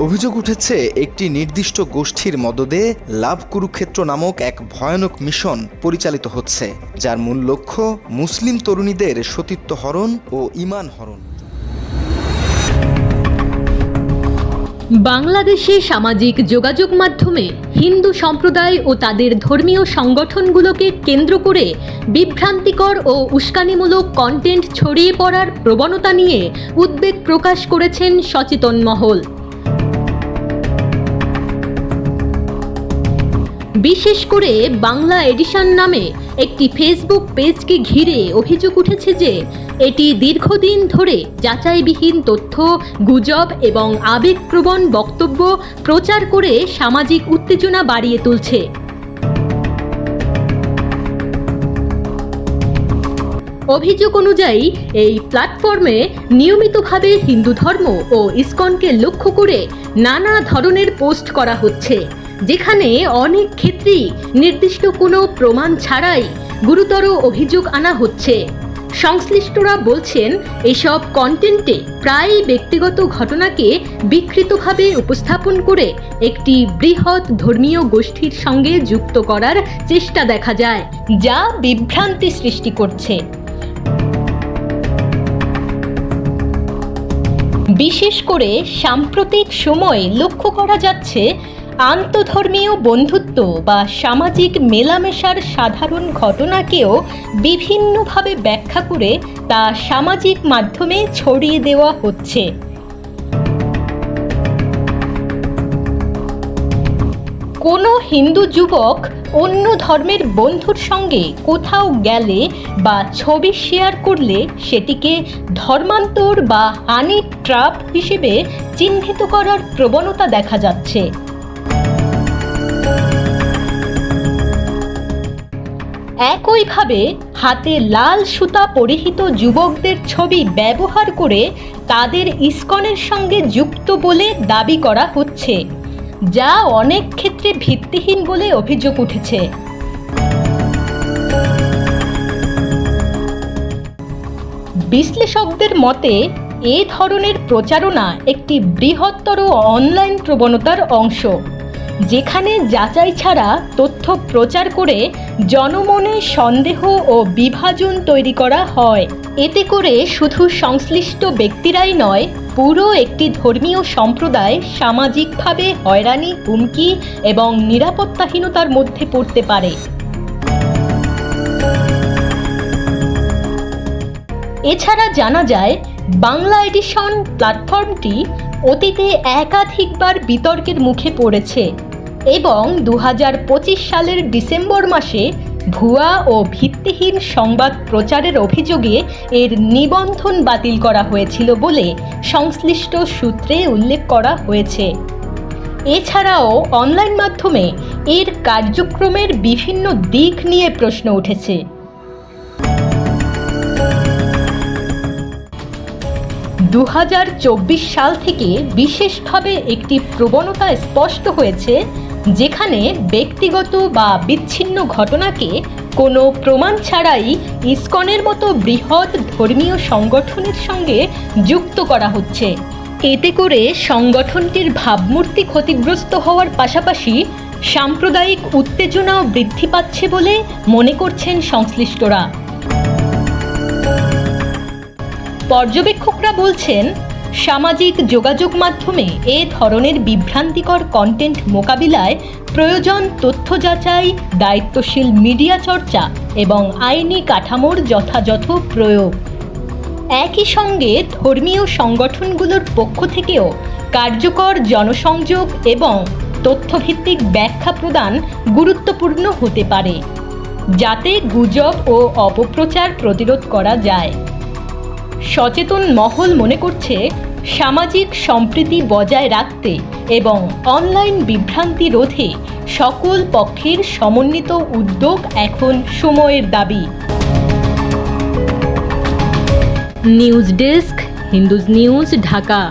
অভিযোগ উঠেছে একটি নির্দিষ্ট গোষ্ঠীর মদদে লাভ কুরুক্ষেত্র নামক এক ভয়ানক মিশন পরিচালিত হচ্ছে, যার মূল লক্ষ্য মুসলিম তরুণীদের সতীত্ব হরণ ও ঈমান হরণ। বাংলাদেশে সামাজিক যোগাযোগ মাধ্যমে হিন্দু সম্প্রদায় ও তাদের ধর্মীয় সংগঠনগুলোকে কেন্দ্র করে বিভ্রান্তিকর ও উস্কানিমূলক কন্টেন্ট ছড়িয়ে পড়ার প্রবণতা নিয়ে উদ্বেগ প্রকাশ করেছেন সচেতন মহল। বিশেষ করে বাংলা এডিশন নামে একটি ফেসবুক পেজকে ঘিরে অভিযোগ উঠেছে যে এটি দীর্ঘদিন ধরে যাচাইবিহীন তথ্য, গুজব এবং আবেগপ্রবণ বক্তব্য প্রচার করে সামাজিক উত্তেজনা বাড়িয়ে তুলছে। অভিযোগ অনুযায়ী এই প্ল্যাটফর্মে নিয়মিতভাবে হিন্দু ধর্ম ও ইসকনকে লক্ষ্য করে নানা ধরনের পোস্ট করা হচ্ছে, যেখানে অনেক ক্ষেত্রেই নির্দিষ্ট কোনো প্রমাণ ছাড়াই গুরুতর অভিযোগ আনা হচ্ছে। সংশ্লিষ্টরা বলছেন, এসব কন্টেন্টে প্রায়ই ব্যক্তিগত ঘটনাকে বিকৃতভাবে উপস্থাপন করে একটি বৃহৎ ধর্মীয় গোষ্ঠীর সঙ্গে যুক্ত করার চেষ্টা দেখা যায়, যা বিভ্রান্তি সৃষ্টি করছে। বিশেষ করে সাম্প্রতিক সময়ে লক্ষ্য করা যাচ্ছে আন্তধর্মীয় বন্ধুত্ব বা সামাজিক মেলামেশার সাধারণ ঘটনাকেও বিভিন্নভাবে ব্যাখ্যা করে তা সামাজিক মাধ্যমে ছড়িয়ে দেওয়া হচ্ছে। কোনো হিন্দু যুবক অন্য ধর্মের বন্ধুর সঙ্গে কোথাও গেলে বা ছবি শেয়ার করলে সেটিকে ধর্মান্তর বা হানি ট্র্যাপ হিসেবে চিহ্নিত করার প্রবণতা দেখা যাচ্ছে। একইভাবে হাতে লাল সুতা পরিহিত যুবকদের ছবি ব্যবহার করে তাদের ইসকনের সঙ্গে যুক্ত বলে দাবি করা হচ্ছে, যা অনেক ক্ষেত্রে ভিত্তিহীন বলে অভিযোগ উঠেছে। বিশ্লেষকদের মতে এ ধরনের প্রচারণা একটি বৃহত্তর অনলাইন প্রবণতার অংশ, যেখানে যাচাই ছাড়া তথ্য প্রচার করে জনমনে সন্দেহ ও বিভাজন তৈরি করা হয়। এতে করে শুধু সংশ্লিষ্ট ব্যক্তিরাই নয়, পুরো একটি ধর্মীয় সম্প্রদায় সামাজিকভাবে হয়রানি, হুমকি এবং নিরাপত্তাহীনতার মধ্যে পড়তে পারে। এছাড়া জানা যায়, বাংলা এডিশন প্ল্যাটফর্মটি অতীতে একাধিকবার বিতর্কের মুখে পড়েছে এবং 2025 সালের ডিসেম্বর মাসে ভুয়া ও ভিত্তিহীন সংবাদ প্রচারের অভিযোগে এর নিবন্ধন বাতিল করা হয়েছিল বলে সংশ্লিষ্ট সূত্রে উল্লেখ করা হয়েছে। এছাড়াও অনলাইন মাধ্যমে এর কার্যক্রমের বিভিন্ন দিক নিয়ে প্রশ্ন উঠেছে। 2024 সাল থেকে বিশেষভাবে একটি প্রবণতা স্পষ্ট হয়েছে, যেখানে ব্যক্তিগত বা বিচ্ছিন্ন ঘটনাকে কোনো প্রমাণ ছাড়াই ইসকনের মতো বৃহৎ ধর্মীয় সংগঠনের সঙ্গে যুক্ত করা হচ্ছে। এতে করে সংগঠনটির ভাবমূর্তি ক্ষতিগ্রস্ত হওয়ার পাশাপাশি সাম্প্রদায়িক উত্তেজনাও বৃদ্ধি পাচ্ছে বলে মনে করছেন সংশ্লিষ্টরা। পর্যবেক্ষকরা বলছেন, সামাজিক যোগাযোগ মাধ্যমে এ ধরনের বিভ্রান্তিকর কন্টেন্ট মোকাবিলায় প্রয়োজন তথ্য যাচাই, দায়িত্বশীল মিডিয়া চর্চা এবং আইনি কাঠামোর যথাযথ প্রয়োগ। একই সঙ্গে ধর্মীয় সংগঠনগুলোর পক্ষ থেকেও কার্যকর জনসংযোগ এবং তথ্যভিত্তিক ব্যাখ্যা প্রদান গুরুত্বপূর্ণ হতে পারে, যাতে গুজব ও অপপ্রচার প্রতিরোধ করা যায়। সচেতন মহল মনে করছে, সামাজিক সম্প্রীতি বজায় রাখতে এবং অনলাইন বিভ্রান্তি রোধে সকল পক্ষের সমন্বিত উদ্যোগ এখন সময়ের দাবি। News desk, Hindus news, Dhaka.